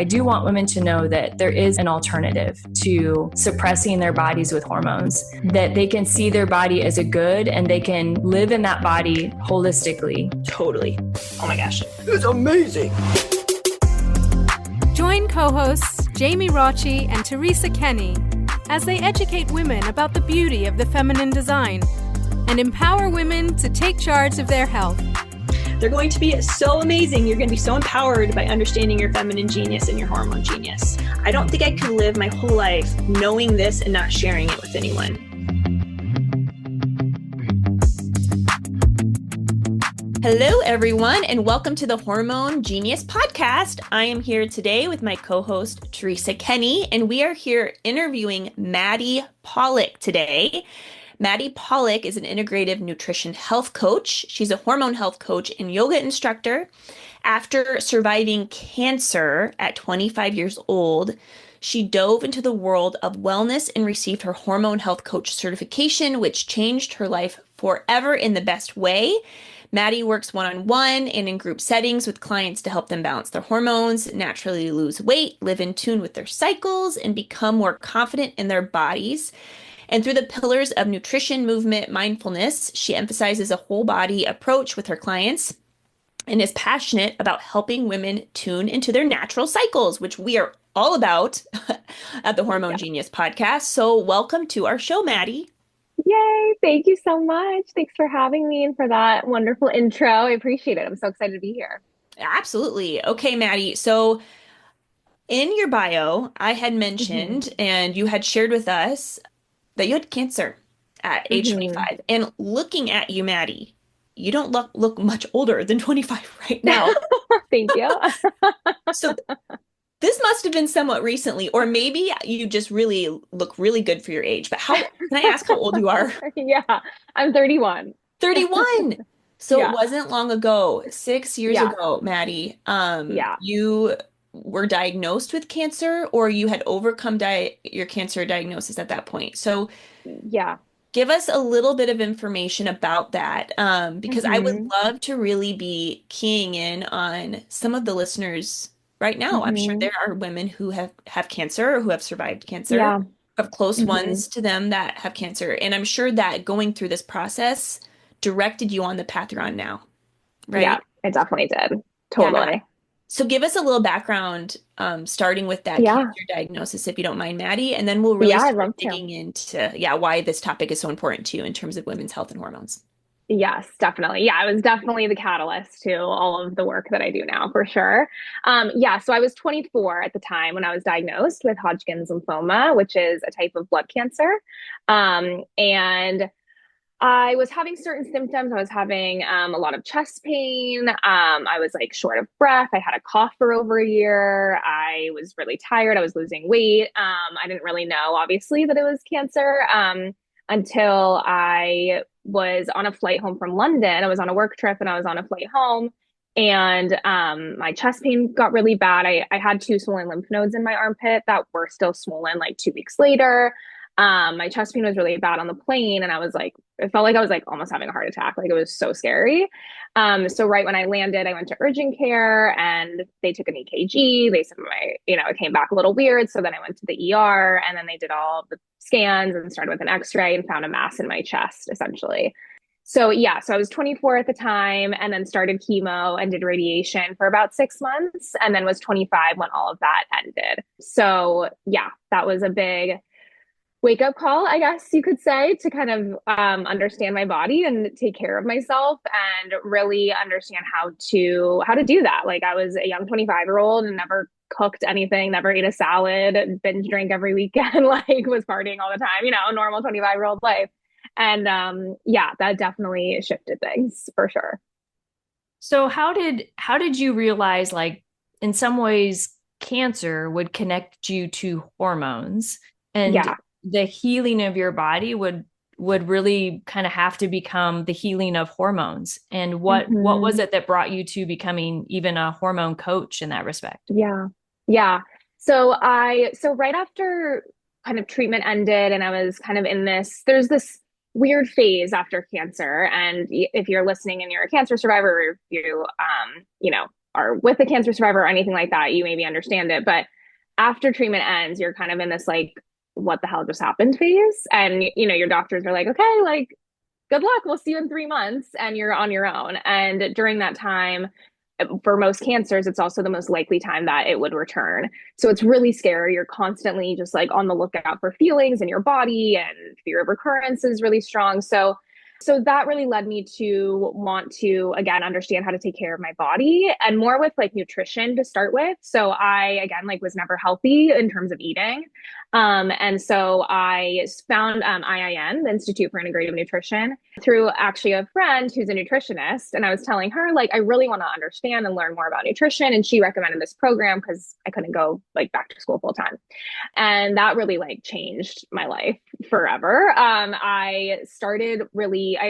I do want women to know that there is an alternative to suppressing their bodies with hormones, that they can see their body as a good and they can live in that body holistically. Totally. Oh my gosh. It's amazing. Join co-hosts Jamie Rocci and Teresa Kenny as they educate women about the beauty of the feminine design and empower women to take charge of their health. They're going to be so amazing. You're going to be so empowered by understanding your feminine genius and your hormone genius. I don't think I could live my whole life knowing this and not sharing it with anyone. Hello, everyone, and welcome to the Hormone Genius Podcast. I am here today with my co-host, Teresa Kenny, and we are here interviewing Maddy Pollack today. Maddy Pollack is an Integrative Nutrition Health Coach. She's a Hormone Health Coach and Yoga Instructor. After surviving cancer at 25 years old, she dove into the world of wellness and received her Hormone Health Coach certification, which changed her life forever in the best way. Maddy works one-on-one and in group settings with clients to help them balance their hormones, naturally lose weight, live in tune with their cycles, and become more confident in their bodies. And through the pillars of nutrition, movement, mindfulness, she emphasizes a whole body approach with her clients and is passionate about helping women tune into their natural cycles, which we are all about at the Hormone Genius Podcast. So welcome to our show, Maddy. Yay. Thank you so much. Thanks for having me and for that wonderful intro. I appreciate it. I'm so excited to be here. Absolutely. Okay, Maddy. So in your bio, I had mentioned and you had shared with us that you had cancer at age 25. And looking at you, Maddy, you don't look much older than 25 right now. Thank you. So this must have been somewhat recently, or maybe you just really look really good for your age. But can I ask how old you are? Yeah, I'm 31. 31. So it wasn't long ago, 6 years ago, Maddy. You were diagnosed with cancer, or you had overcome your cancer diagnosis at that point. So give us a little bit of information about that, because I would love to really be keying in on some of the listeners right now. I'm sure there are women who have cancer or who have survived cancer, have close ones to them that have cancer. And I'm sure that going through this process directed you on the path you're on now, right? Yeah, it definitely did. Totally. Yeah. So give us a little background, starting with that cancer diagnosis, if you don't mind, Maddy, and then we'll really start digging into why this topic is so important to you in terms of women's health and hormones. Yes, definitely. Yeah, it was definitely the catalyst to all of the work that I do now, for sure. So I was 24 at the time when I was diagnosed with Hodgkin's lymphoma, which is a type of blood cancer. And I was having certain symptoms. I was having a lot of chest pain. I was like short of breath. I had a cough for over a year. I was really tired. I was losing weight. I didn't really know, obviously, that it was cancer until I was on a flight home from London. I was on a work trip and I was on a flight home, and my chest pain got really bad. I had 2 swollen lymph nodes in my armpit that were still swollen like 2 weeks later. My chest pain was really bad on the plane, and it felt like I was like almost having a heart attack. Like, it was so scary. So right when I landed, I went to urgent care and they took an EKG. They said it came back a little weird. So then I went to the ER, and then they did all the scans and started with an x-ray and found a mass in my chest, essentially. So I was 24 at the time, and then started chemo and did radiation for about 6 months, and then was 25 when all of that ended. So that was a big wake-up call, I guess you could say, to kind of understand my body and take care of myself and really understand how to do that. Like, I was a young 25-year-old and never cooked anything, never ate a salad, binge drank every weekend, like was partying all the time, normal 25-year-old life. And that definitely shifted things for sure. So how did you realize, like, in some ways cancer would connect you to hormones, and the healing of your body would really kind of have to become the healing of hormones? And what was it that brought you to becoming even a hormone coach in that respect? Yeah. So right after kind of treatment ended and I was kind of there's this weird phase after cancer. And if you're listening and you're a cancer survivor, or if you, are with a cancer survivor or anything like that, you maybe understand it. But after treatment ends, you're kind of in this like, what the hell just happened phase. And, your doctors are like, okay, like, good luck. We'll see you in 3 months. And you're on your own. And during that time, for most cancers, it's also the most likely time that it would return. So it's really scary. You're constantly just like on the lookout for feelings in your body, and fear of recurrence is really strong. So that really led me to want to, again, understand how to take care of my body, and more with like nutrition to start with. So I, again, like was never healthy in terms of eating. And so I found IIN, the Institute for Integrative Nutrition, through actually a friend who's a nutritionist. And I was telling her, like, I really want to understand and learn more about nutrition. And she recommended this program because I couldn't go like back to school full time. And that really like changed my life forever. I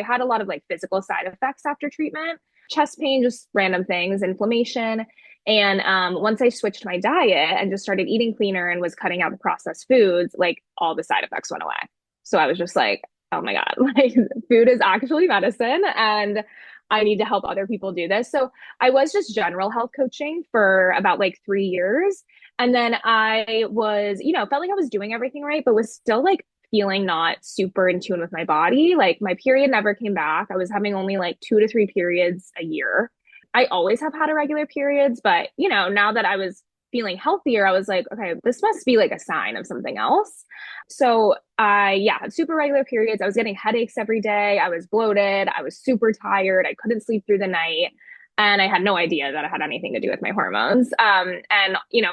had a lot of like physical side effects after treatment, chest pain, just random things, inflammation. And once I switched my diet and just started eating cleaner and was cutting out the processed foods, like all the side effects went away. So I was just like, oh my God, like food is actually medicine, and I need to help other people do this. So I was just general health coaching for about like 3 years. And then I was, felt like I was doing everything right, but was still like feeling not super in tune with my body. Like my period never came back. I was having only like 2 to 3 periods a year. I always have had irregular periods, but now that I was feeling healthier, I was like, okay, this must be like a sign of something else. So I had super regular periods. I was getting headaches every day. I was bloated. I was super tired. I couldn't sleep through the night. And I had no idea that it had anything to do with my hormones. And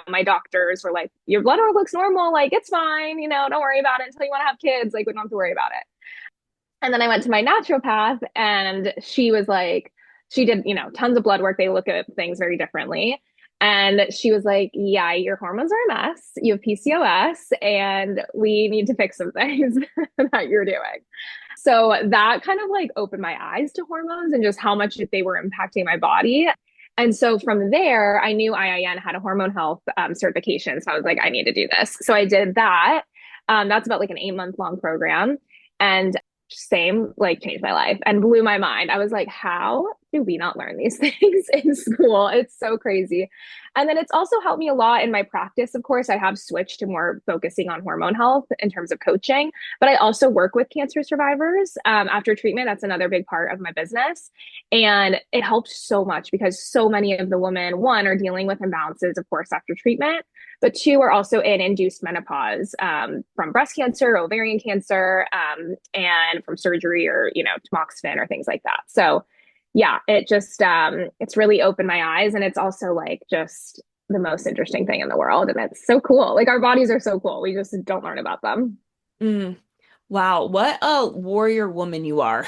my doctors were like, your blood work looks normal. Like, it's fine. Don't worry about it until you want to have kids. Like, we don't have to worry about it. And then I went to my naturopath, and she was like, she did, tons of blood work. They look at things very differently. And she was like, yeah, your hormones are a mess. You have PCOS, and we need to fix some things that you're doing. So that kind of like opened my eyes to hormones and just how much they were impacting my body. And so from there, I knew IIN had a hormone health certification. So I was like, I need to do this. So I did that. That's about like an 8-month long program. And same, like changed my life and blew my mind. I was like, how do we not learn these things in school? It's so crazy. And then it's also helped me a lot in my practice. Of course, I have switched to more focusing on hormone health in terms of coaching, but I also work with cancer survivors after treatment. That's another big part of my business. And it helped so much because so many of the women, one, are dealing with imbalances, of course, after treatment, but two, are also in induced menopause from breast cancer, ovarian cancer, and from surgery or, tamoxifen or things like that. So yeah, it just, it's really opened my eyes, and it's also like just the most interesting thing in the world. And it's so cool. Like our bodies are so cool. We just don't learn about them. Wow. What a warrior woman you are.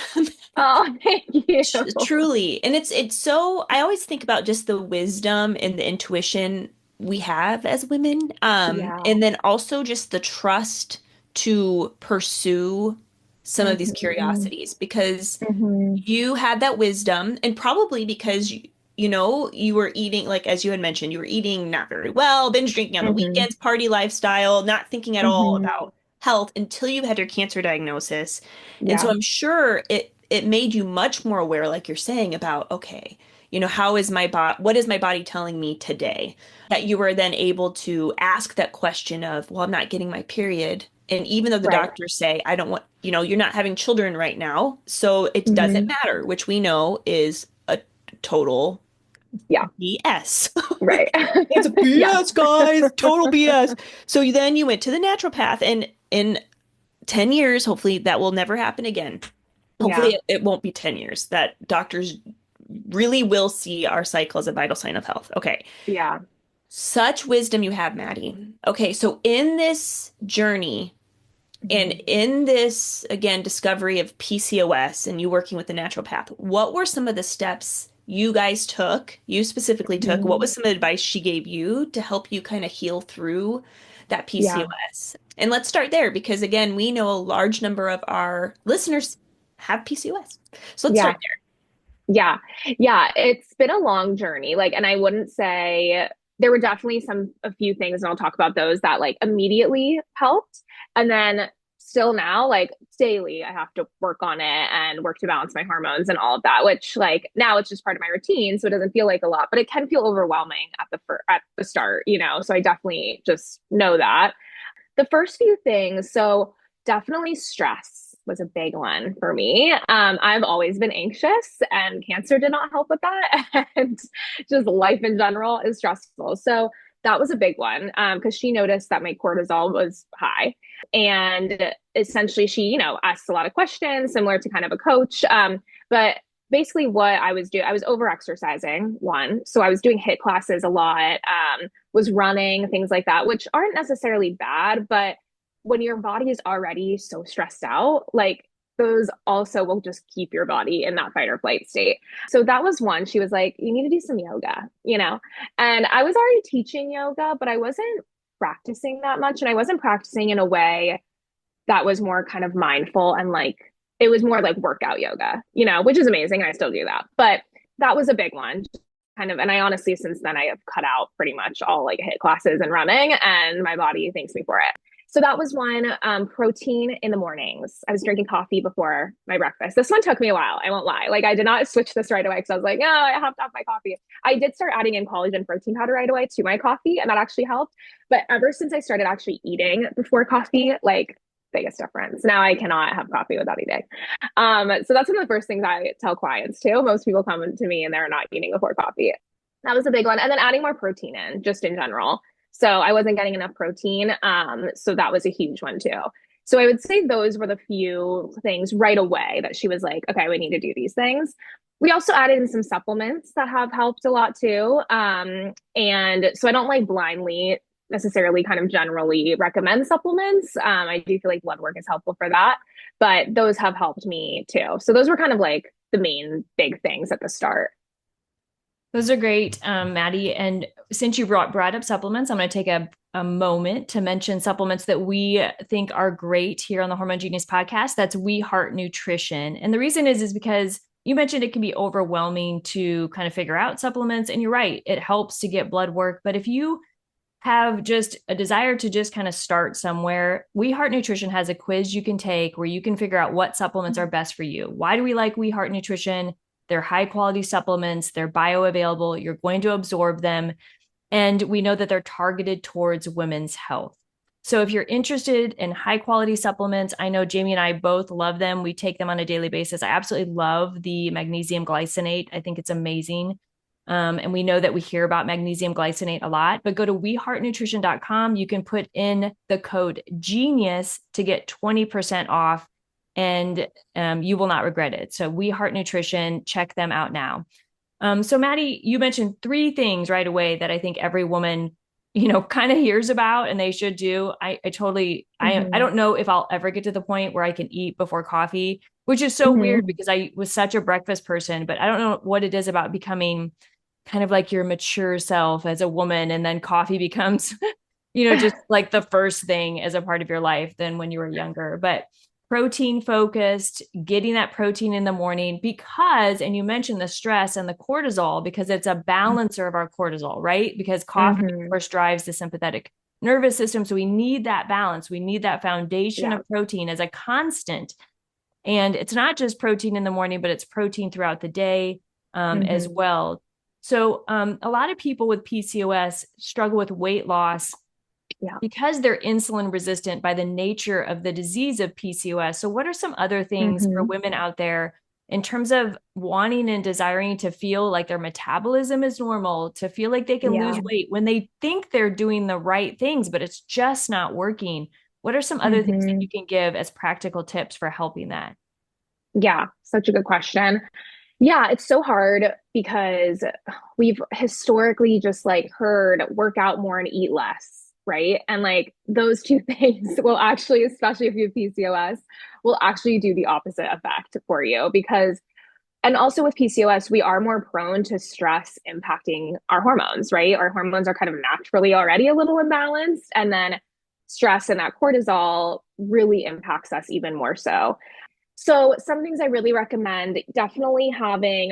Oh, thank you. Truly. And it's so, I always think about just the wisdom and the intuition we have as women. And then also just the trust to pursue some of these curiosities, because you had that wisdom, and probably because you were eating, like, as you had mentioned, you were eating not very well, binge drinking on the weekends, party lifestyle, not thinking at all about health until you had your cancer diagnosis. And so I'm sure it made you much more aware, like you're saying, about, okay, how is my body, what is my body telling me today? That you were then able to ask that question of, well, I'm not getting my period. And even though the doctors say, I don't want, you're not having children right now, so it doesn't matter, which we know is a total BS. Right. It's a BS, guys. Total BS. So then you went to the naturopath, and in 10 years, hopefully that will never happen again. Hopefully it won't be 10 years that doctors really will see our cycle as a vital sign of health. Okay. Yeah. Such wisdom you have, Maddy. Okay. So in this journey, and in this, again, discovery of PCOS and you working with the naturopath, what were some of the steps you guys took, you specifically took? What was some advice she gave you to help you kind of heal through that PCOS? And let's start there, because again, we know a large number of our listeners have PCOS. So let's start there. Yeah. It's been a long journey. Like, and I wouldn't say, there were definitely a few things, and I'll talk about those, that like immediately helped. And then still now, like daily, I have to work on it and work to balance my hormones and all of that, which like now it's just part of my routine. So it doesn't feel like a lot, but it can feel overwhelming at the start, So I definitely just know that. The first few things, so definitely stress was a big one for me. I've always been anxious, and cancer did not help with that. And just life in general is stressful. So that was a big one because she noticed that my cortisol was high. And essentially, she, asked a lot of questions, similar to kind of a coach. But basically, what I was doing, I was over exercising, one. So I was doing HIIT classes a lot, was running, things like that, which aren't necessarily bad. But when your body is already so stressed out, like those also will just keep your body in that fight or flight state. So that was one. She was like, you need to do some yoga, And I was already teaching yoga, but I wasn't practicing that much. And I wasn't practicing in a way that was more kind of mindful and like, it was more like workout yoga, which is amazing. And I still do that. But that was a big one. Kind of, and I honestly, since then, I have cut out pretty much all like HIIT classes and running, and my body thanks me for it. So that was one. Protein in the mornings. I was drinking coffee before my breakfast. This one took me a while. I won't lie. Like I did not switch this right away because I was like, oh, I have to have my coffee. I did start adding in collagen protein powder right away to my coffee, and that actually helped. But ever since I started actually eating before coffee, like biggest difference. Now I cannot have coffee without eating. So that's one of the first things I tell clients too. Most people come to me and they're not eating before coffee. That was a big one. And then adding more protein in just in general. So I wasn't getting enough protein. So that was a huge one too. So I would say those were the few things right away that she was like, okay, we need to do these things. We also added in some supplements that have helped a lot too. And so I don't like blindly necessarily kind of generally recommend supplements. I do feel like blood work is helpful for that, but those have helped me too. So those were kind of like the main big things at the start. Those are great, Maddy. And since you brought up supplements, I'm going to take a moment to mention supplements that we think are great here on the Hormone Genius podcast. That's We Heart Nutrition. And the reason is because you mentioned it can be overwhelming to kind of figure out supplements. And you're right, it helps to get blood work. But if you have just a desire to just kind of start somewhere, We Heart Nutrition has a quiz you can take where you can figure out what supplements are best for you. Why do we like We Heart Nutrition? They're high quality supplements. They're bioavailable. You're going to absorb them. And we know that they're targeted towards women's health. So if you're interested in high quality supplements, I know Jamie and I both love them. We take them on a daily basis. I absolutely love the magnesium glycinate. I think it's amazing. And we know that we hear about magnesium glycinate a lot, but go to weheartnutrition.com. You can put in the code GENIUS to get 20% off, and you will not regret it. So We Heart Nutrition, check them out now. So Maddy, you mentioned 3 things right away that I think every woman, kind of hears about and they should do. I don't know if I'll ever get to the point where I can eat before coffee, which is so weird because I was such a breakfast person, but I don't know what it is about becoming kind of like your mature self as a woman. And then coffee becomes, just like the first thing as a part of your life than when you were younger. But protein focused, getting that protein in the morning because, and you mentioned the stress and the cortisol, because it's a balancer of our cortisol, right? Because coffee, of course, drives the sympathetic nervous system. So we need that balance. We need that foundation of protein as a constant. And it's not just protein in the morning, but it's protein throughout the day as well. So a lot of people with PCOS struggle with weight loss because they're insulin resistant by the nature of the disease of PCOS. So what are some other things for women out there in terms of wanting and desiring to feel like their metabolism is normal, to feel like they can lose weight when they think they're doing the right things, but it's just not working? What are some other things that you can give as practical tips for helping that? Yeah, such a good question. Yeah, it's so hard because we've historically just like heard work out more and eat less, right? And like those 2 things will actually, especially if you have PCOS, will actually do the opposite effect for you because, and also with PCOS, we are more prone to stress impacting our hormones, right? Our hormones are kind of naturally already a little imbalanced, and then stress and that cortisol really impacts us even more so. So some things I really recommend, definitely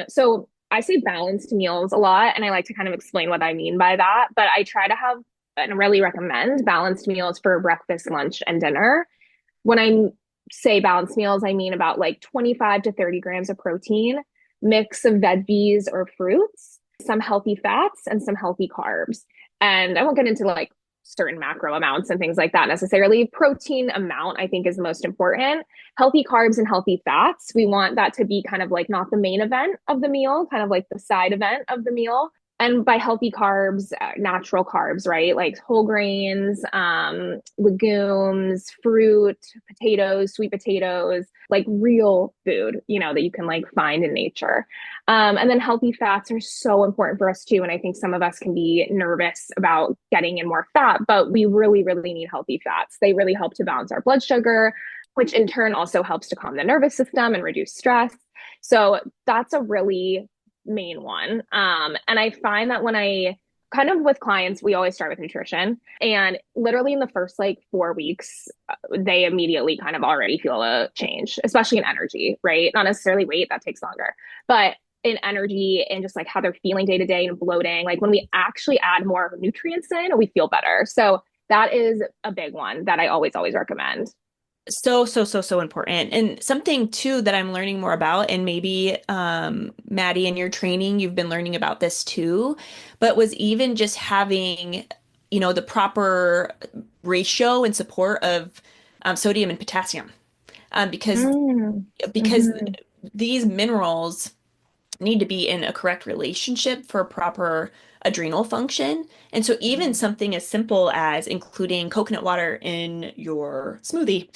so I say balanced meals a lot, and I like to kind of explain what I mean by that, but I try to have and really recommend balanced meals for breakfast, lunch, and dinner. when I say balanced meals, I mean about like 25 to 30 grams of protein, mix of veggies or fruits, some healthy fats, and some healthy carbs. And I won't get into like certain macro amounts and things like that necessarily. Protein amount, I think, is the most important. Healthy carbs and healthy fats, we want that to be kind of like not the main event of the meal, kind of like the side event of the meal. And by healthy carbs, natural carbs, right? Like whole grains, legumes, fruit, potatoes, sweet potatoes, like real food, that you can like find in nature. And then healthy fats are so important for us too. And I think some of us can be nervous about getting in more fat, but we really, really need healthy fats. They really help to balance our blood sugar, which in turn also helps to calm the nervous system and reduce stress. So that's a really main one. And I find that when I kind of with clients, we always start with nutrition. And literally in the first like 4 weeks, they immediately kind of already feel a change, especially in energy, right? Not necessarily weight, that takes longer, but in energy and just like how they're feeling day to day and bloating. Like when we actually add more nutrients in, we feel better. So that is a big one that I always recommend. So important. And something too that I'm learning more about, and maybe Maddy, in your training, you've been learning about this too, but was even just having, the proper ratio and support of sodium and potassium. Because Mm-hmm. these minerals need to be in a correct relationship for proper adrenal function. And so even something as simple as including coconut water in your smoothie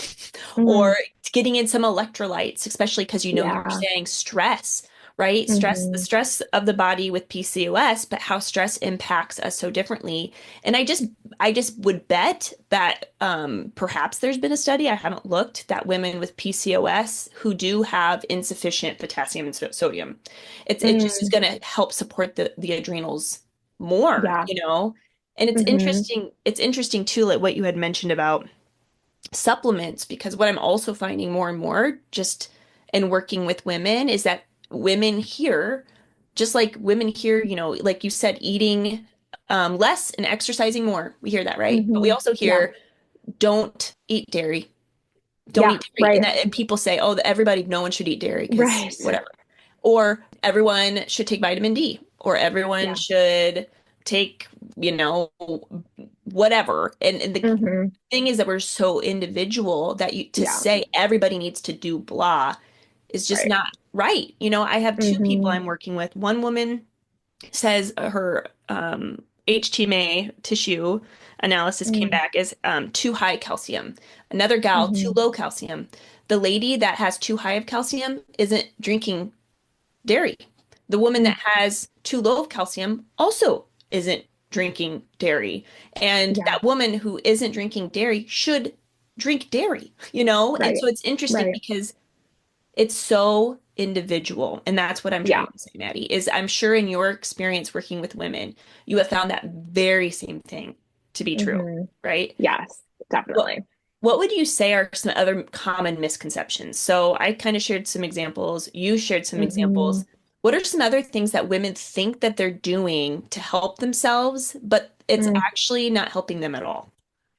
Mm-hmm. or getting in some electrolytes, especially because you were Yeah. saying stress, right? The Mm-hmm. stress of the body with PCOS, but how stress impacts us so differently. And I just would bet that perhaps there's been a study, I haven't looked, that women with PCOS who do have insufficient potassium and sodium, it just is Mm. going to help support the adrenals more, Yeah. And it's Mm-hmm. interesting too, like what you had mentioned about supplements, because what I'm also finding more and more just in working with women is that women here, just like women here, like you said, eating less and exercising more. We hear that, right? But we Mm-hmm. also Yeah. hear don't eat dairy. Don't Yeah. eat dairy. Right. And people say, oh, everybody, no one should eat dairy because Right. whatever. Or everyone should take vitamin D, or everyone Yeah. should take, you know, whatever. And the Mm-hmm. thing is that we're so individual that to Yeah. say everybody needs to do blah is just Right. not right. I have two people Mm-hmm. I'm working with. One woman says her HTMA tissue analysis came Mm-hmm. back as too high calcium. Another gal, too Mm-hmm. low calcium. The lady that has too high of calcium isn't drinking dairy. The woman that has too low of calcium also isn't drinking dairy. And Yeah. that woman who isn't drinking dairy should drink dairy, And Right. so it's interesting Right. because it's so individual. And that's what I'm Yeah. trying to say, Maddy, is I'm sure in your experience working with women, you have found that very same thing to be true, Mm-hmm. right? Yes, What definitely. what would you say are some other common misconceptions? So I kind of shared some examples, you shared some Mm-hmm. examples. What are some other things that women think that they're doing to help themselves, but it's Mm. actually not helping them at all?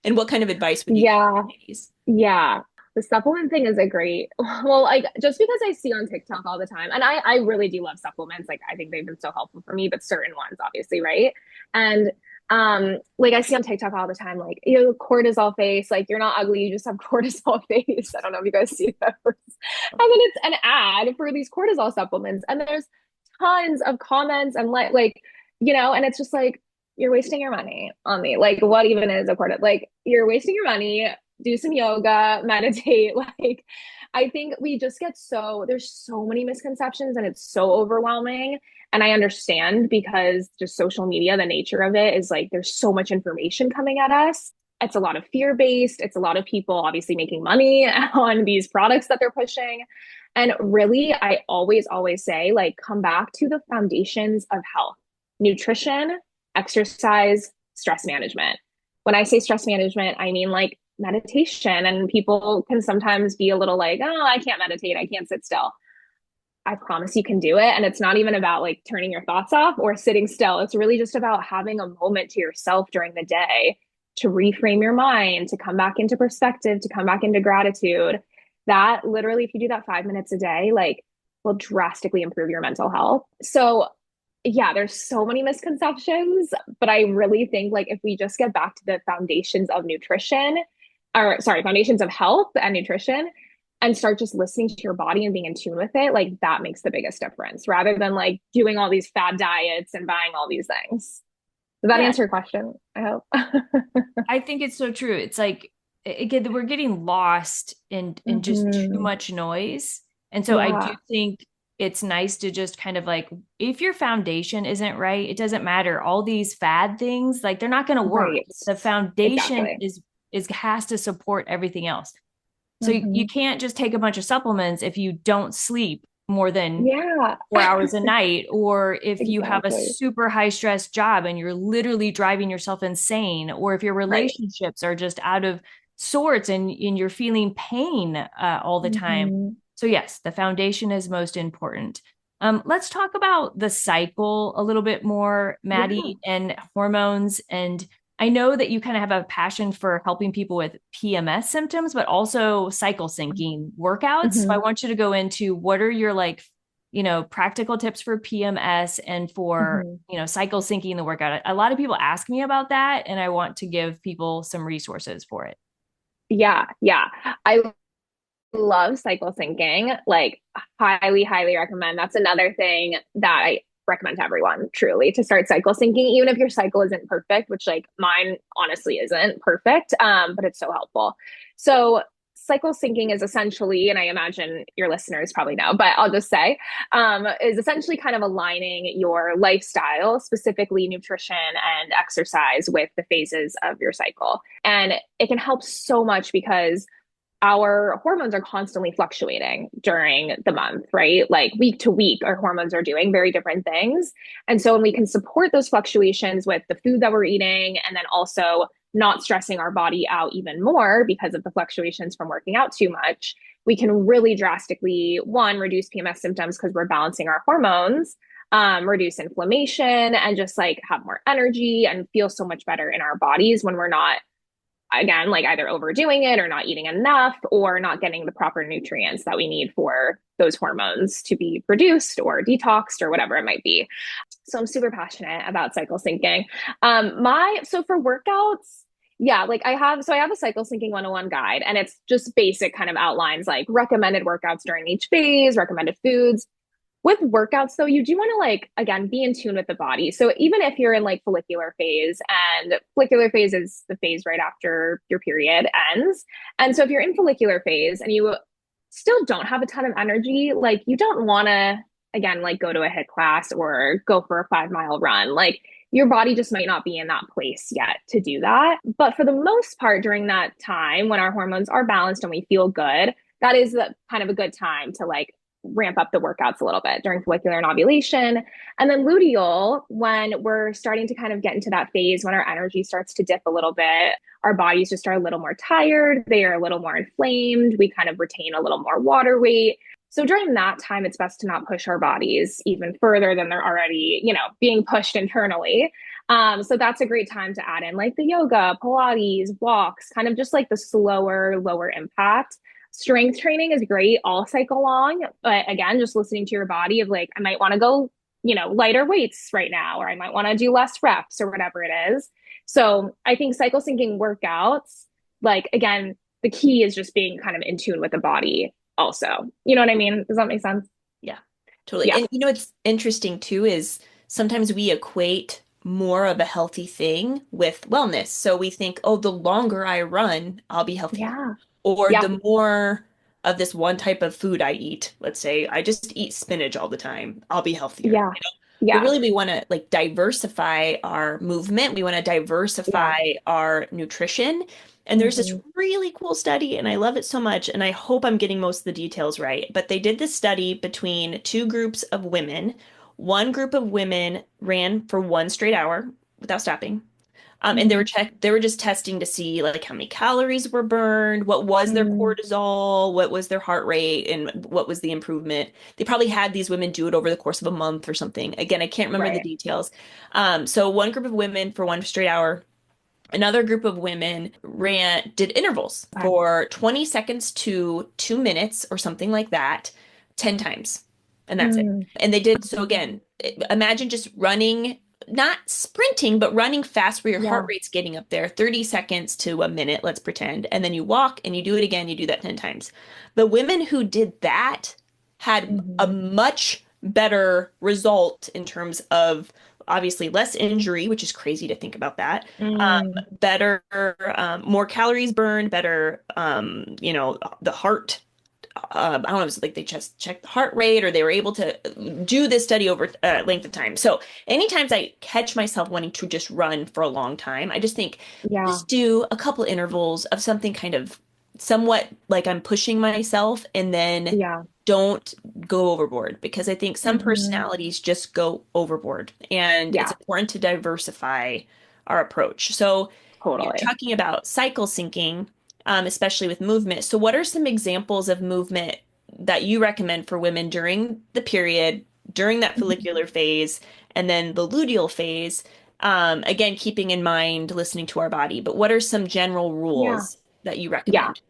And what kind of advice would you give Yeah. ladies? Yeah. The supplement thing is a great, well, like just because I see on TikTok all the time, and I really do love supplements. Like I think they've been so helpful for me, but certain ones, obviously, right? And like I see on TikTok all the time, like cortisol face, like you're not ugly, you just have cortisol face. I don't know if you guys see that. And then it's an ad for these cortisol supplements, and there's tons of comments and and it's just like you're wasting your money on me. Like, what even is a cortisol? Like, you're wasting your money, do some yoga, meditate. Like, I think we just get there's so many misconceptions and it's so overwhelming. And I understand because just social media, the nature of it is like there's so much information coming at us. It's a lot of fear based. It's a lot of people obviously making money on these products that they're pushing. And really, I always say, like, come back to the foundations of health: nutrition, exercise, stress management. When I say stress management, I mean like meditation. And people can sometimes be a little like, oh, I can't meditate, I can't sit still. I promise you can do it. And it's not even about like turning your thoughts off or sitting still. It's really just about having a moment to yourself during the day to reframe your mind, to come back into perspective, to come back into gratitude. That literally, if you do that 5 minutes a day, like will drastically improve your mental health. So yeah, there's so many misconceptions, but I really think like if we just get back to the foundations of nutrition, or sorry, foundations of health and nutrition, and start just listening to your body and being in tune with it, like that makes the biggest difference rather than like doing all these fad diets and buying all these things. Does that answer your question? I hope. I think it's so true. It's like, again, we're getting lost in just too much noise. And so I do think it's nice to just kind of like, if your foundation isn't right, it doesn't matter. All these fad things, like they're not going to work. Right. The foundation is has to support everything else. So you can't just take a bunch of supplements if you don't sleep more than 4 hours a night, or if you have a super high stress job and you're literally driving yourself insane, or if your relationships are just out of sorts and you're feeling pain all the time. So yes, the foundation is most important. Let's talk about the cycle a little bit more, Maddy, and hormones. And I know that you kind of have a passion for helping people with PMS symptoms, but also cycle syncing workouts. So I want you to go into what are your like, practical tips for PMS and for, cycle syncing the workout. A lot of people ask me about that, and I want to give people some resources for it. Yeah. I love cycle syncing, like highly, highly recommend. That's another thing that I recommend to everyone truly to start cycle syncing, even if your cycle isn't perfect, which like mine honestly isn't perfect, but it's so helpful. So cycle syncing is essentially, and I imagine your listeners probably know, but I'll just say, is essentially kind of aligning your lifestyle, specifically nutrition and exercise, with the phases of your cycle. And it can help so much because our hormones are constantly fluctuating during the month, right? Like week to week, our hormones are doing very different things. And so when we can support those fluctuations with the food that we're eating, and then also not stressing our body out even more because of the fluctuations from working out too much, we can really drastically, one, reduce PMS symptoms because we're balancing our hormones, reduce inflammation, and just like have more energy and feel so much better in our bodies when we're not, again, like either overdoing it or not eating enough or not getting the proper nutrients that we need for those hormones to be produced or detoxed or whatever it might be. So I'm super passionate about cycle syncing. So for workouts, like I have a cycle syncing 101 guide, and it's just basic kind of outlines like recommended workouts during each phase, recommended foods. With workouts, though, you do want to like, again, be in tune with the body. So even if you're in like follicular phase, and follicular phase is the phase right after your period ends. And so if you're in follicular phase and you still don't have a ton of energy, like you don't want to, again, like go to a HIIT class or go for a 5 mile run. Like your body just might not be in that place yet to do that. But for the most part, during that time when our hormones are balanced and we feel good, that is kind of a good time to like ramp up the workouts a little bit during follicular and ovulation. And then luteal, when we're starting to kind of get into that phase when our energy starts to dip a little bit, our bodies just are a little more tired, they are a little more inflamed, we kind of retain a little more water weight. So during that time, it's best to not push our bodies even further than they're already, being pushed internally. So that's a great time to add in like the yoga, Pilates, walks, kind of just like the slower, lower impact. Strength training is great all cycle long, but again, just listening to your body of like, I might want to go, lighter weights right now, or I might want to do less reps or whatever it is. So I think cycle syncing workouts, like, again, the key is just being kind of in tune with the body also. You know what I mean? Does that make sense? Yeah, totally. Yeah. And what's interesting too is sometimes we equate more of a healthy thing with wellness. So we think, oh, the longer I run, I'll be healthier. Yeah. Or the more of this one type of food I eat, let's say I just eat spinach all the time, I'll be healthier. Yeah. But really we want to like diversify our movement. We want to diversify our nutrition. And there's this really cool study, and I love it so much. And I hope I'm getting most of the details right. But they did this study between two groups of women. One group of women ran for 1 straight hour without stopping. And they were just testing to see like how many calories were burned, what was their cortisol, what was their heart rate, and what was the improvement. They probably had these women do it over the course of a month or something. Again, I can't remember the details. So one group of women for 1 straight hour Another group of women did intervals for 20 seconds to 2 minutes or something like that, 10 times. And that's it. And they did, so again, imagine just running, not sprinting, but running fast where your heart rate's getting up there, 30 seconds to a minute, let's pretend. And then you walk and you do it again, you do that 10 times. The women who did that had a much better result in terms of obviously less injury, which is crazy to think about that. Better, more calories burned, better, the heart. I don't know, it was like they just checked the heart rate, or they were able to do this study over length of time. So anytime I catch myself wanting to just run for a long time, I just think, just do a couple intervals of something kind of somewhat like I'm pushing myself, and then don't go overboard, because I think some personalities just go overboard, and it's important to diversify our approach. So you're talking about cycle syncing, especially with movement. So what are some examples of movement that you recommend for women during the period, during that follicular phase, and then the luteal phase? Again, keeping in mind listening to our body, but what are some general rules that you recommend?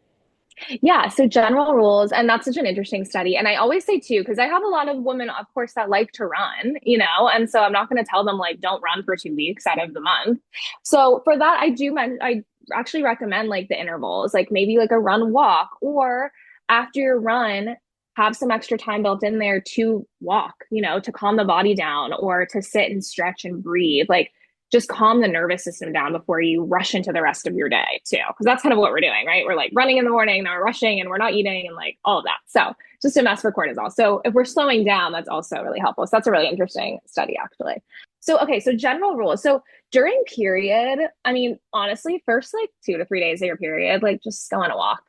Yeah, so general rules, and that's such an interesting study. And I always say too, because I have a lot of women, of course, that like to run, and so I'm not going to tell them like don't run for 2 weeks out of the month. So for that, I actually recommend like the intervals, like maybe like a run walk, or after your run, have some extra time built in there to walk, to calm the body down, or to sit and stretch and breathe. Like just calm the nervous system down before you rush into the rest of your day too. Because that's kind of what we're doing, right? We're like running in the morning, now we're rushing and we're not eating and like all of that. So just a mess for cortisol. So if we're slowing down, that's also really helpful. So that's a really interesting study actually. So, okay. So general rules. So during period, I mean, honestly, first like 2 to 3 days of your period, like just go on a walk,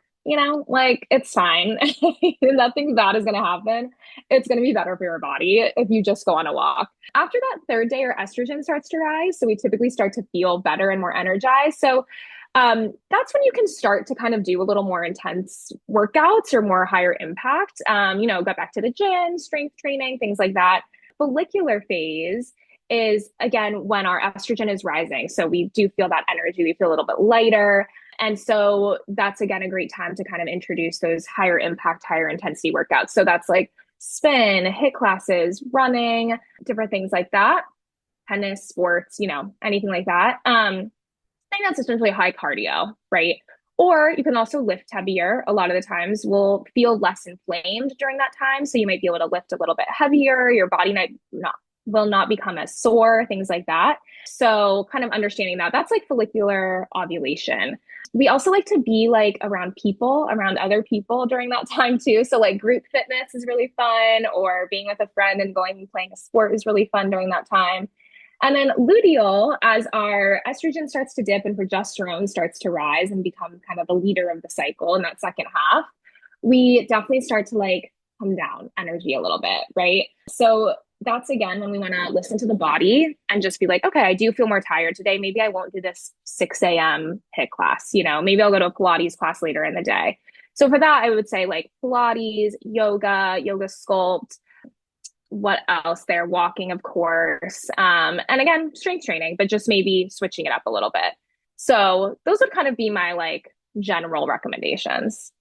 like it's fine. Nothing bad is going to happen. It's going to be better for your body if you just go on a walk. After that third day, our estrogen starts to rise. So we typically start to feel better and more energized. So that's when you can start to kind of do a little more intense workouts or more higher impact, go back to the gym, strength training, things like that. Follicular phase is, again, when our estrogen is rising. So we do feel that energy. We feel a little bit lighter. And so that's, again, a great time to kind of introduce those higher impact, higher intensity workouts. So that's like spin, HIIT classes, running, different things like that, tennis, sports, anything like that. I think that's essentially high cardio, right? Or you can also lift heavier. A lot of the times we'll feel less inflamed during that time. So you might be able to lift a little bit heavier. Your body will not become as sore, things like that. So kind of understanding that that's like follicular ovulation. We also like to be like around other people during that time too. So like group fitness is really fun, or being with a friend and going and playing a sport is really fun during that time. And then luteal, as our estrogen starts to dip and progesterone starts to rise and become kind of the leader of the cycle in that second half, we definitely start to like come down energy a little bit, right? So that's, again, when we want to listen to the body and just be like, okay, I do feel more tired today. Maybe I won't do this 6 a.m. HIIT class. Maybe I'll go to a Pilates class later in the day. So for that, I would say like Pilates, yoga sculpt, what else there? Walking, of course. And again, strength training, but just maybe switching it up a little bit. So those would kind of be my like general recommendations.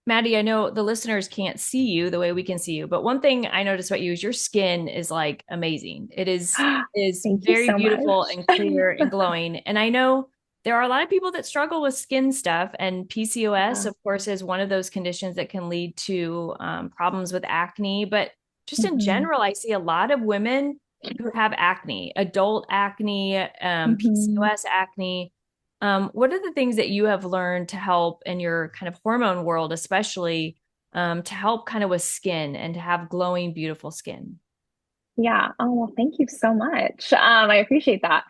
Maddy, I know the listeners can't see you the way we can see you, but one thing I noticed about you is your skin is like amazing. It is very beautiful and clear and glowing. And I know there are a lot of people that struggle with skin stuff, and PCOS, of course, is one of those conditions that can lead to problems with acne. But just in general, I see a lot of women who have acne, adult acne, PCOS acne. What are the things that you have learned to help in your kind of hormone world, especially to help kind of with skin and to have glowing, beautiful skin? Yeah. Oh, well, thank you so much. I appreciate that.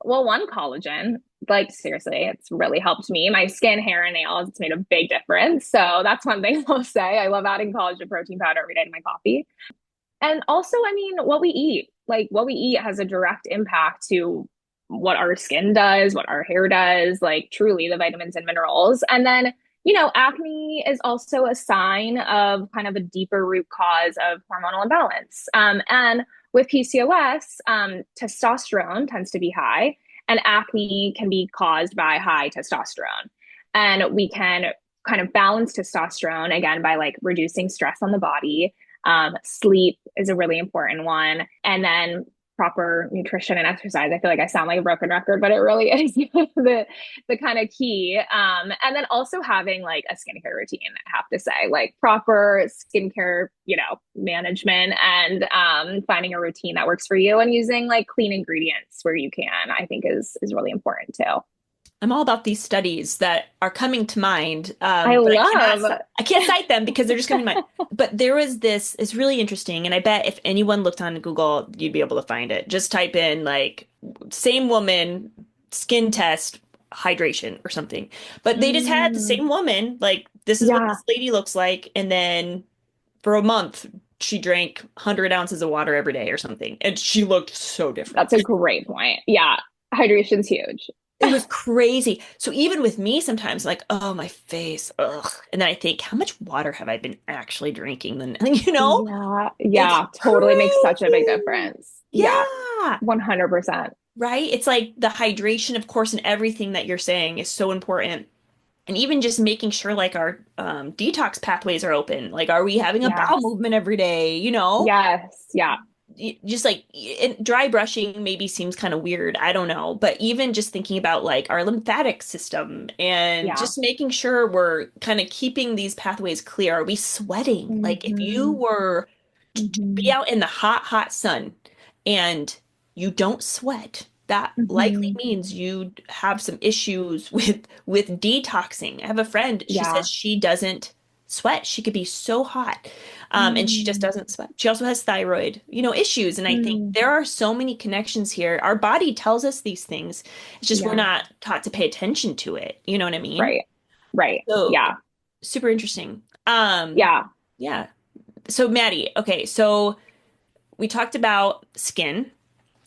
Well, one, collagen, like seriously, it's really helped me. My skin, hair, and nails, it's made a big difference. So that's one thing I'll say. I love adding collagen protein powder every day to my coffee. And also, I mean, what we eat has a direct impact to what our skin does, what our hair does, like truly the vitamins and minerals. And then, acne is also a sign of kind of a deeper root cause of hormonal imbalance. And with PCOS, testosterone tends to be high. And acne can be caused by high testosterone. And we can kind of balance testosterone again by like reducing stress on the body. Sleep is a really important one. And then proper nutrition and exercise. I feel like I sound like a broken record, but it really is the kind of key. And then also having like a skincare routine, I have to say, like proper skincare, management, and finding a routine that works for you and using like clean ingredients where you can, I think is really important too. I'm all about these studies that are coming to mind. I can't cite them because they're just coming to mind. But there was this, it's really interesting. And I bet if anyone looked on Google, you'd be able to find it. Just type in like same woman, skin test, hydration or something. But they just had the same woman, like this is what this lady looks like. And then for a month, she drank 100 ounces of water every day or something. And she looked so different. That's a great point. Yeah. Hydration's huge. It was crazy. So even with me, sometimes like, oh, my face, ugh. And then I think, how much water have I been actually drinking? Then, Yeah, totally makes such a big difference. Yeah. 100%. Right? It's like the hydration, of course, and everything that you're saying is so important. And even just making sure like our detox pathways are open. Like, are we having a bowel movement every day? Yes. Yeah. Just like dry brushing maybe seems kind of weird. I don't know. But even just thinking about like our lymphatic system and just making sure we're kind of keeping these pathways clear. Are we sweating? Like if you were to be out in the hot, hot sun and you don't sweat, that likely means you have some issues with detoxing. I have a friend, she says she doesn't sweat. She could be so hot. And she just doesn't sweat. She also has thyroid, issues. And I think there are so many connections here. Our body tells us these things. It's just we're not taught to pay attention to it. You know what I mean? Right. So, super interesting. Yeah. So Maddy, okay. So we talked about skin.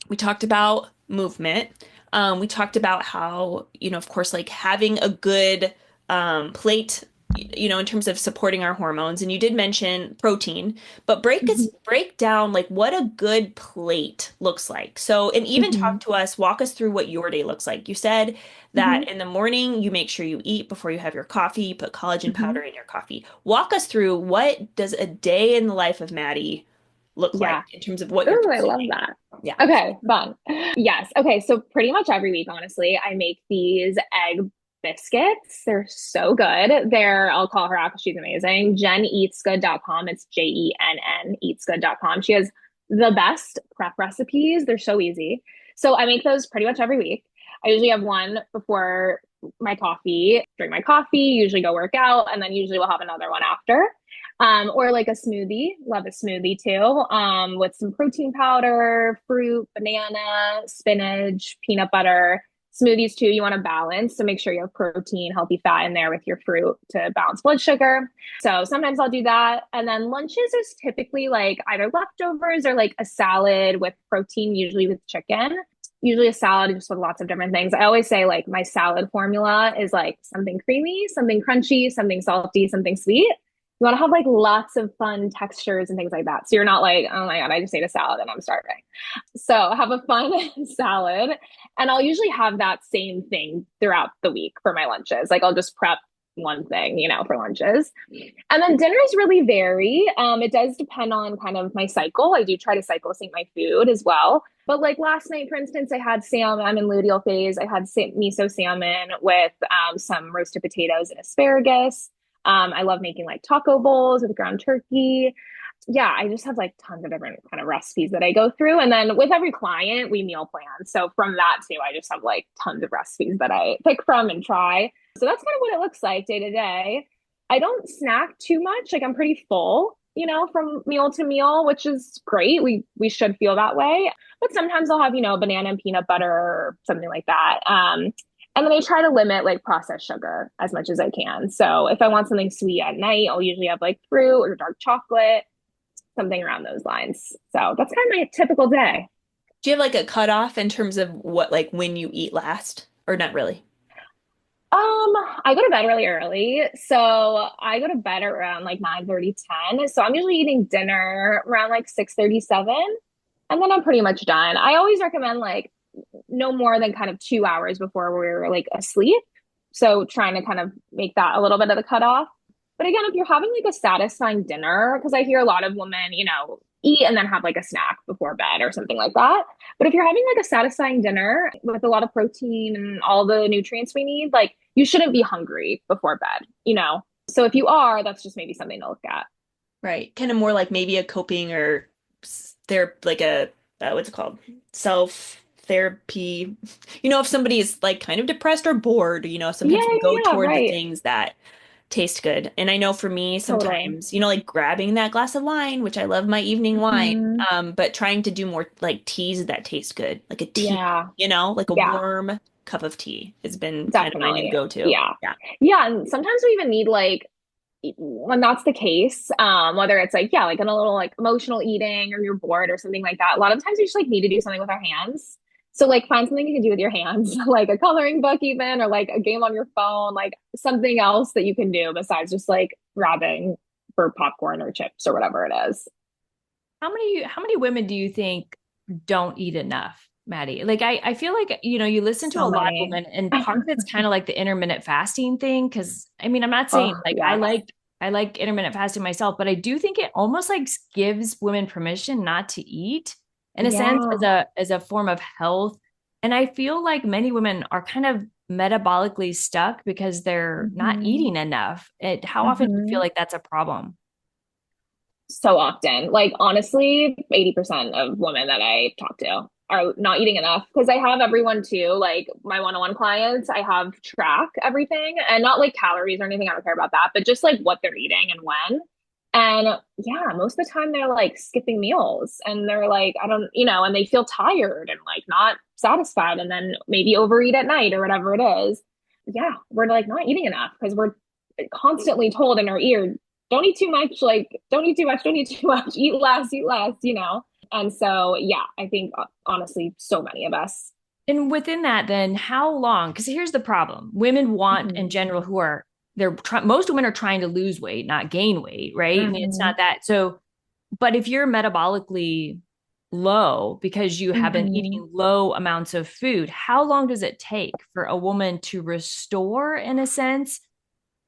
We talked about movement. We talked about how, of course, like having a good plate in terms of supporting our hormones. And you did mention protein, but break down like what a good plate looks like. So, and even walk us through what your day looks like. You said that in the morning, you make sure you eat before you have your coffee, you put collagen powder in your coffee. Walk us through, what does a day in the life of Maddy look like in terms of what you're consuming? I love that. Yeah. Okay. Fun. Yes. Okay. So pretty much every week, honestly, I make these egg biscuits. They're so good. I'll call her out because she's amazing. JenEatsGood.com. It's JENN eatsgood.com. She has the best prep recipes. They're so easy. So I make those pretty much every week. I usually have one before my coffee, drink my coffee, usually go work out, and then usually we'll have another one after. Or like a smoothie. Love a smoothie too. With some protein powder, fruit, banana, spinach, peanut butter. Smoothies too, you want to balance. So make sure you have protein, healthy fat in there with your fruit to balance blood sugar. So sometimes I'll do that. And then lunches is typically like either leftovers or like a salad with protein, usually with chicken. Usually a salad just with lots of different things. I always say like my salad formula is like something creamy, something crunchy, something salty, something sweet. You want to have like lots of fun textures and things like that. So you're not like, oh my God, I just ate a salad and I'm starving. So have a fun salad. And I'll usually have that same thing throughout the week for my lunches. Like I'll just prep one thing, for lunches. And then dinners really vary. It does depend on kind of my cycle. I do try to cycle sync my food as well. But like last night, for instance, I had salmon. I'm in luteal phase. I had miso salmon with some roasted potatoes and asparagus. I love making like taco bowls with ground turkey. Yeah, I just have like tons of different kind of recipes that I go through. And then with every client, we meal plan. So from that too, I just have like tons of recipes that I pick from and try. So that's kind of what it looks like day to day. I don't snack too much. Like I'm pretty full, from meal to meal, which is great. We should feel that way. But sometimes I'll have, banana and peanut butter or something like that. And then I try to limit like processed sugar as much as I can. So if I want something sweet at night, I'll usually have like fruit or dark chocolate, something around those lines. So that's kind of my typical day. Do you have like a cutoff in terms of what, like when you eat last, or not really? I go to bed really early. So I go to bed around like 9:30, 10. So I'm usually eating dinner around like 6:37. And then I'm pretty much done. I always recommend like no more than kind of 2 hours before we're like asleep. So trying to kind of make that a little bit of the cutoff. But again, if you're having like a satisfying dinner, because I hear a lot of women, eat and then have like a snack before bed or something like that. But if you're having like a satisfying dinner with a lot of protein and all the nutrients we need, like you shouldn't be hungry before bed. So if you are, that's just maybe something to look at. Right. Kind of more like maybe a coping or they're like a, what's it called? Self therapy. If somebody is like kind of depressed or bored, sometimes we go toward the Right. things that taste good. And I know for me, Totally. sometimes, like grabbing that glass of wine, which I love my evening wine, but trying to do more like teas that taste good, like a tea, Yeah. like a Yeah. warm cup of tea has been kind of my new Definitely. go-to. Yeah. Yeah. Yeah. And sometimes we even need like, when that's the case, whether it's like, yeah, like in a little like emotional eating or you're bored or something like that, a lot of times we just like need to do something with our hands. So like find something you can do with your hands, like a coloring book even, or like a game on your phone, like something else that you can do besides just like grabbing for popcorn or chips or whatever it is. How many women do you think don't eat enough, Maddie? Like I feel like, you listen to So a lot of many. women, and part of it's kind of like the intermittent fasting thing. Cause I mean, I'm not saying Oh, like yes. I like intermittent fasting myself, but I do think it almost like gives women permission not to eat in a sense Yeah. as a form of health. And I feel like many women are kind of metabolically stuck because they're not hmm eating enough. How often do you feel hmm like that's a problem? So often. Like honestly, 80% of women that I talk to are not eating enough because I have everyone too. Like my one-on-one clients, I have track everything and not like calories or anything. I don't care about that, but just like what they're eating and when. And yeah, most of the time they're like skipping meals and they're like, I don't, and they feel tired and like not satisfied and then maybe overeat at night or whatever it is. Yeah, we're like not eating enough because we're constantly told in our ear, don't eat too much, like don't eat too much, don't eat too much, eat less. And so, yeah, I think honestly, so many of us. And within that, then how long? Because here's the problem: women want, in Mhm. general, most women are trying to lose weight, not gain weight, right? I mean, it's Mhm. not that. So, but if you're metabolically low because you have been Mhm. eating low amounts of food, how long does it take for a woman to restore, in a sense,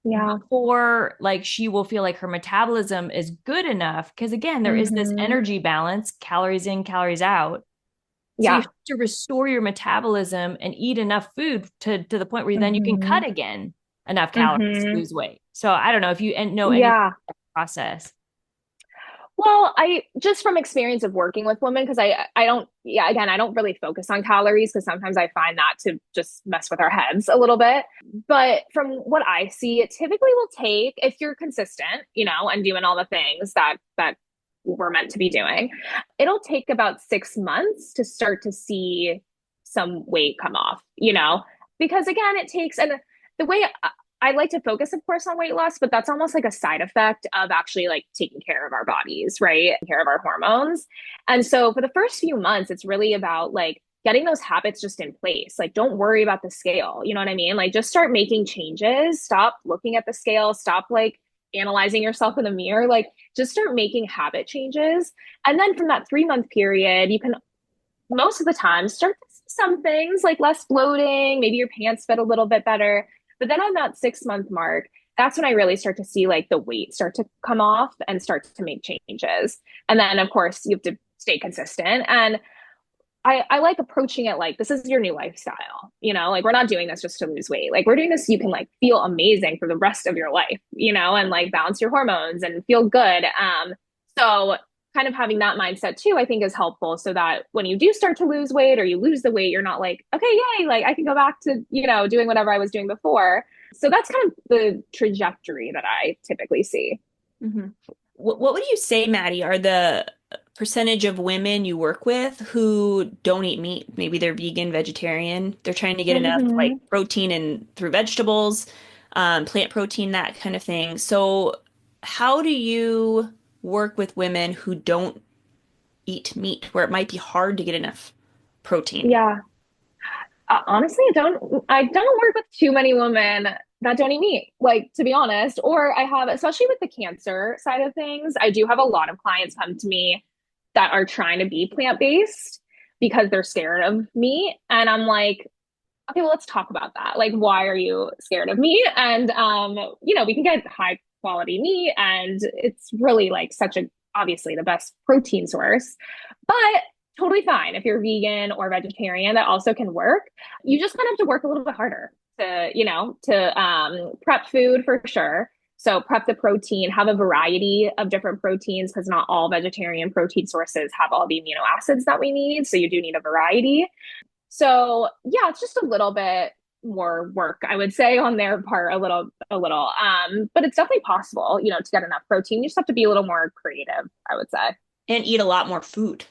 Yeah. before like she will feel like her metabolism is good enough? Because again, there is this Mhm. energy balance, calories in, calories out, so you Yeah. have to restore your metabolism and eat enough food to the point where then you can cut Mhm. again enough calories to Mhm. lose weight. So I don't know if you know anything Yeah. about the process. Well, I just from experience of working with women, because I don't, yeah, again, I don't really focus on calories because sometimes I find that to just mess with our heads a little bit. But from what I see, it typically will take, if you're consistent, and doing all the things that we're meant to be doing, it'll take about 6 months to start to see some weight come off, because again, it takes, and the way I like to focus, of course, on weight loss, but that's almost like a side effect of actually like taking care of our bodies, right? Taking care of our hormones. And so for the first few months, it's really about like getting those habits just in place. Like, don't worry about the scale. You know what I mean? Like, just start making changes. Stop looking at the scale. Stop like analyzing yourself in the mirror. Like, just start making habit changes. And then from that 3 month period, you can most of the time start to see some things like less bloating, maybe your pants fit a little bit better. But then on that 6 month mark, that's when I really start to see like the weight start to come off and start to make changes. And then, of course, you have to stay consistent. And I like approaching it like this is your new lifestyle, like we're not doing this just to lose weight. Like we're doing this so you can like feel amazing for the rest of your life, and like balance your hormones and feel good. So kind of having that mindset too, I think is helpful so that when you do start to lose weight or you lose the weight, you're not like, okay, yay, like I can go back to, doing whatever I was doing before. So that's kind of the trajectory that I typically see. Mm-hmm. What would you say, Maddie, are the percentage of women you work with who don't eat meat? Maybe they're vegan, vegetarian. They're trying to get enough like Mm-hmm. protein and through vegetables, plant protein, that kind of thing. So, how do you work with women who don't eat meat, where it might be hard to get enough protein? Yeah. Honestly, I don't work with too many women that don't eat meat, like to be honest. Or I have, especially with the cancer side of things, I do have a lot of clients come to me that are trying to be plant-based. because they're scared of meat. And I'm like, okay, well, let's talk about that. Like, why are you scared of meat? And, we can get high quality meat and it's really like obviously the best protein source, but totally fine. If you're vegan or vegetarian, that also can work. You just kind of have to work a little bit harder to prep food for sure. So prep the protein, have a variety of different proteins because not all vegetarian protein sources have all the amino acids that we need. So you do need a variety. So yeah, it's just a little bit more work, I would say, on their part, a little. But it's definitely possible, to get enough protein. You just have to be a little more creative, I would say. And eat a lot more food.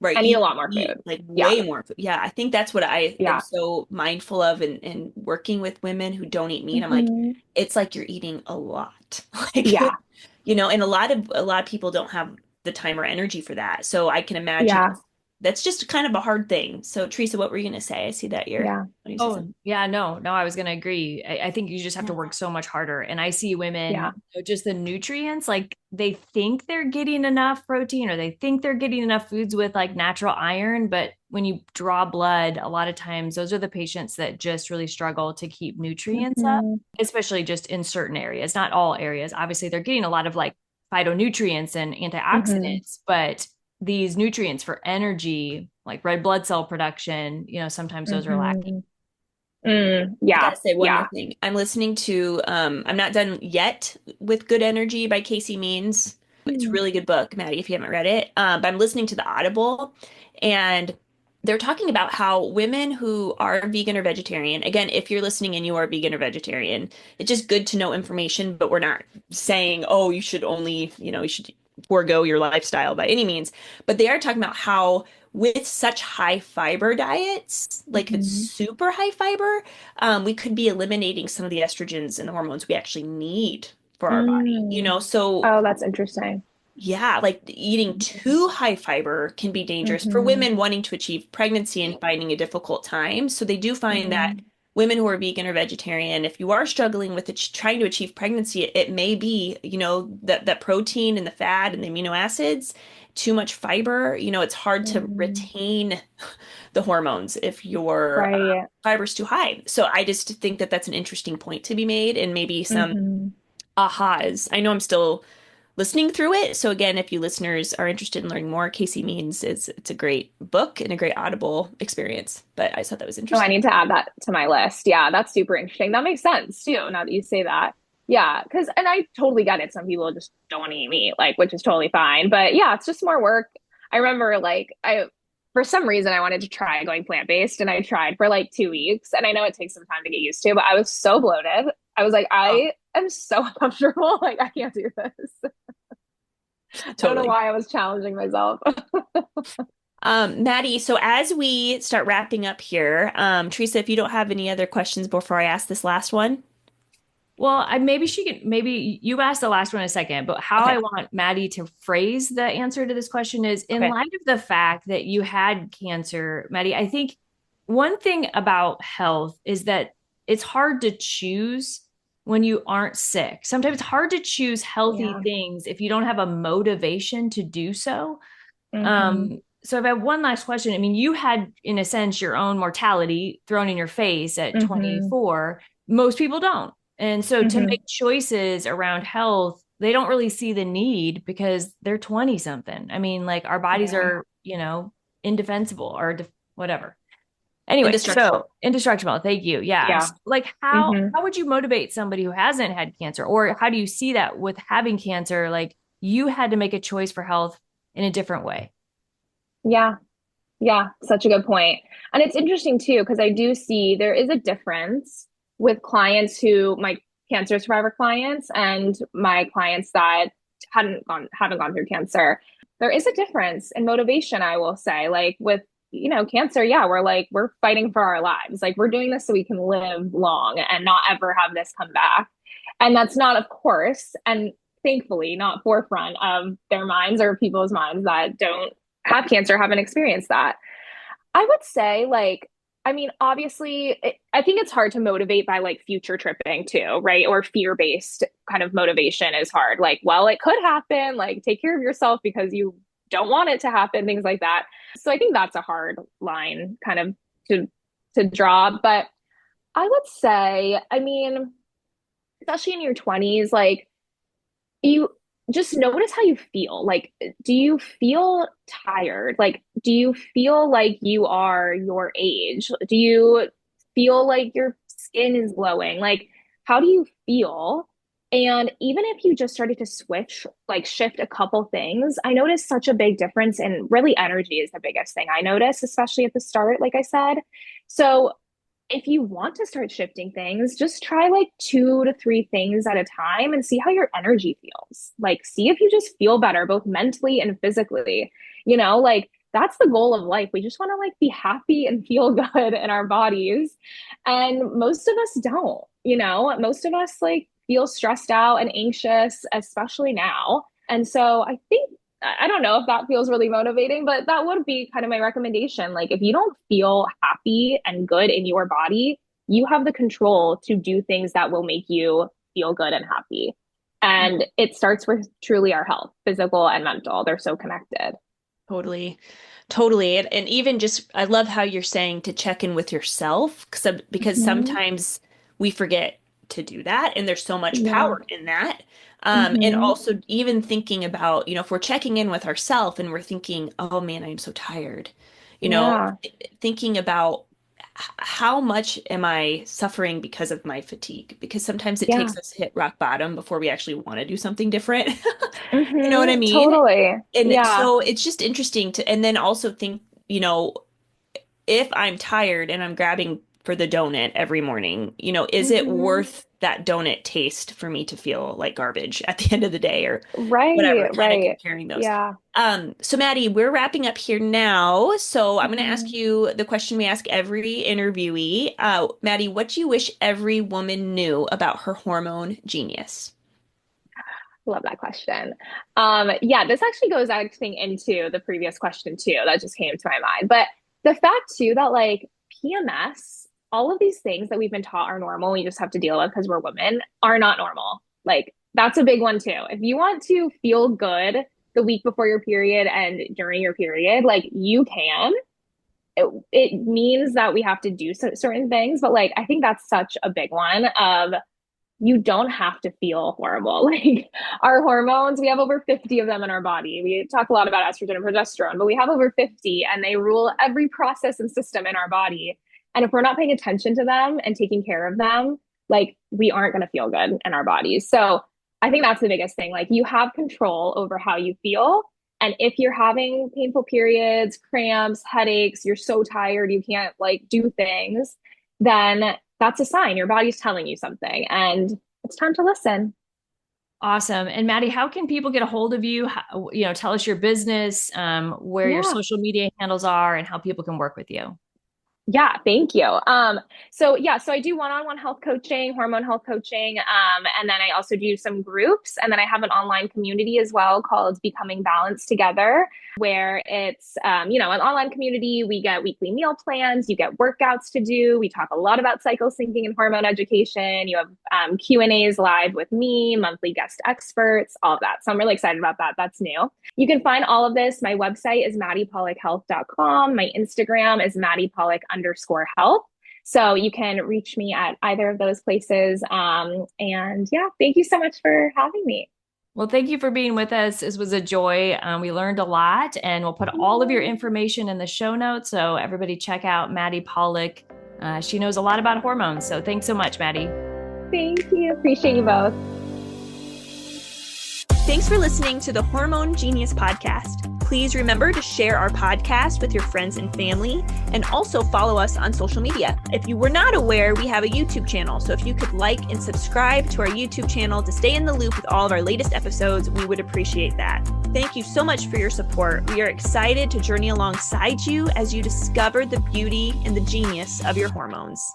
Right. And eat a lot more food. Like way more food. Yeah. I think that's what I am so mindful of in working with women who don't eat meat. I'm like, it's like you're eating a lot. Like, and a lot of people don't have the time or energy for that. So I can imagine that's just kind of a hard thing. So Teresa, what were you going to say? I see that you're. Yeah. No, I was going to agree. I think you just have to work so much harder. And I see women, just the nutrients, like they think they're getting enough protein or they think they're getting enough foods with like natural iron. But when you draw blood, a lot of times those are the patients that just really struggle to keep nutrients up, especially just in certain areas, not all areas. Obviously, they're getting a lot of like phytonutrients and antioxidants, but these nutrients for energy, like red blood cell production, sometimes those are lacking. I gotta say one more thing. I'm listening to, I'm not done yet with Good Energy by Casey Means. It's a really good book, Maddie, if you haven't read it. But I'm listening to the Audible, and they're talking about how women who are vegan or vegetarian, again, if you're listening and you are vegan or vegetarian, it's just good to know information, but we're not saying, oh, you should only, you should forego your lifestyle by any means. But they are talking about how with such high fiber diets, like if it's super high fiber, we could be eliminating some of the estrogens and the hormones we actually need for our body, so. Oh, that's interesting. Yeah, like eating too high fiber can be dangerous for women wanting to achieve pregnancy and finding a difficult time. So they do find that women who are vegan or vegetarian, if you are struggling with trying to achieve pregnancy, it may be, that protein and the fat and the amino acids, too much fiber, it's hard to retain the hormones if your fiber's too high. So I just think that that's an interesting point to be made and maybe some ahas. I know I'm still listening through it. So again, if you listeners are interested in learning more, Casey Means, it's a great book and a great Audible experience. But I thought that was interesting. Oh, I need to add that to my list. Yeah, that's super interesting. That makes sense too, now that you say that. Yeah, and I totally get it. Some people just don't want to eat meat, which is totally fine. But yeah, it's just more work. I remember for some reason I wanted to try going plant-based and I tried for 2 weeks. And I know it takes some time to get used to, but I was so bloated. I was like, I am so uncomfortable. I can't do this. Totally. I don't know why I was challenging myself. Maddie, so as we start wrapping up here, Teresa, if you don't have any other questions before I ask this last one. Well, maybe you asked the last one in a second, but how I want Maddie to phrase the answer to this question is in light of the fact that you had cancer, Maddie, I think one thing about health is that it's hard to choose when you aren't sick. Sometimes it's hard to choose healthy things if you don't have a motivation to do so. So if I have one last question, I mean, you had, in a sense, your own mortality thrown in your face at 24. Most people don't. And so to make choices around health, they don't really see the need because they're 20 something. I mean, our bodies are, indefensible or whatever. Anyway, so indestructible. Thank you. Yeah. So, how would you motivate somebody who hasn't had cancer, or how do you see that with having cancer? You had to make a choice for health in a different way. Yeah. Yeah. Such a good point. And it's interesting too, because I do see there is a difference with clients my cancer survivor clients and my clients that haven't gone through cancer. There is a difference in motivation, I will say. With cancer, we're fighting for our lives. We're doing this so we can live long and not ever have this come back. And that's not, of course, and thankfully not forefront of their minds or people's minds that don't have cancer, haven't experienced that. I would say obviously, I think it's hard to motivate by future tripping too, right? Or fear-based kind of motivation is hard. It could happen. Take care of yourself because you don't want it to happen, things like that. So I think that's a hard line kind of to draw. But I would say, I mean, especially in your 20s, like you just notice how you feel. Like, do you feel tired? Like, do you feel like you are your age? Do you feel like your skin is glowing? Like, how do you feel? And even if you just started to shift a couple things, I noticed such a big difference. And really, energy is the biggest thing I noticed, especially at the start, like I said. So if you want to start shifting things, just try like 2 to 3 things at a time and see how your energy feels. Like, see if you just feel better, both mentally and physically. Like that's the goal of life. We just want to like be happy and feel good in our bodies. And most of us don't, most of us like feel stressed out and anxious, especially now. And so I don't know if that feels really motivating, but that would be kind of my recommendation. Like, if you don't feel happy and good in your body, you have the control to do things that will make you feel good and happy. And it starts with truly our health, physical and mental. They're so connected. Totally. Totally. And even just, I love how you're saying to check in with yourself because sometimes we forget to do that. And there's so much power in that. And also even thinking about, if we're checking in with ourselves and we're thinking, oh man, I'm so tired, thinking about how much am I suffering because of my fatigue? Because sometimes it takes us to hit rock bottom before we actually want to do something different. You know what I mean? Totally. And so it's just interesting and then also think, if I'm tired and I'm grabbing for the donut every morning, is it worth that donut taste for me to feel like garbage at the end of the day or whatever, kind of comparing those. Yeah. So Maddy, we're wrapping up here now. So I'm going to ask you the question we ask every interviewee. Maddy, what do you wish every woman knew about her hormone genius? Love that question. This actually goes, I think, into the previous question too. That just came to my mind. But the fact too that like PMS, all of these things that we've been taught are normal, we just have to deal with because we're women, are not normal. Like that's a big one too. If you want to feel good the week before your period and during your period, like you can. It means that we have to do certain things, but like I think that's such a big one of you don't have to feel horrible. Like our hormones, we have over 50 of them in our body. We talk a lot about estrogen and progesterone, but we have over 50 and they rule every process and system in our body. And if we're not paying attention to them and taking care of them, like we aren't going to feel good in our bodies. So I think that's the biggest thing. Like you have control over how you feel. And if you're having painful periods, cramps, headaches, you're so tired, you can't like do things, then that's a sign your body's telling you something and it's time to listen. Awesome. And Maddy, how can people get a hold of you? Tell us your business, where your social media handles are and how people can work with you. Yeah, thank you. So I do one-on-one health coaching, hormone health coaching. And then I also do some groups. And then I have an online community as well called Becoming Balanced Together, where it's, an online community. We get weekly meal plans, you get workouts to do. We talk a lot about cycle syncing and hormone education. You have Q&As live with me, monthly guest experts, all of that. So I'm really excited about that. That's new. You can find all of this. My website is maddypollackhealth.com. My Instagram is maddypollack_health. So you can reach me at either of those places. Thank you so much for having me. Well, thank you for being with us. This was a joy. We learned a lot, and we'll put all of your information in the show notes. So everybody check out Maddy Pollack. She knows a lot about hormones. So thanks so much, Maddy. Thank you. Appreciate you both. Thanks for listening to the Hormone Genius Podcast. Please remember to share our podcast with your friends and family, and also follow us on social media. If you were not aware, we have a YouTube channel. So if you could like and subscribe to our YouTube channel to stay in the loop with all of our latest episodes, we would appreciate that. Thank you so much for your support. We are excited to journey alongside you as you discover the beauty and the genius of your hormones.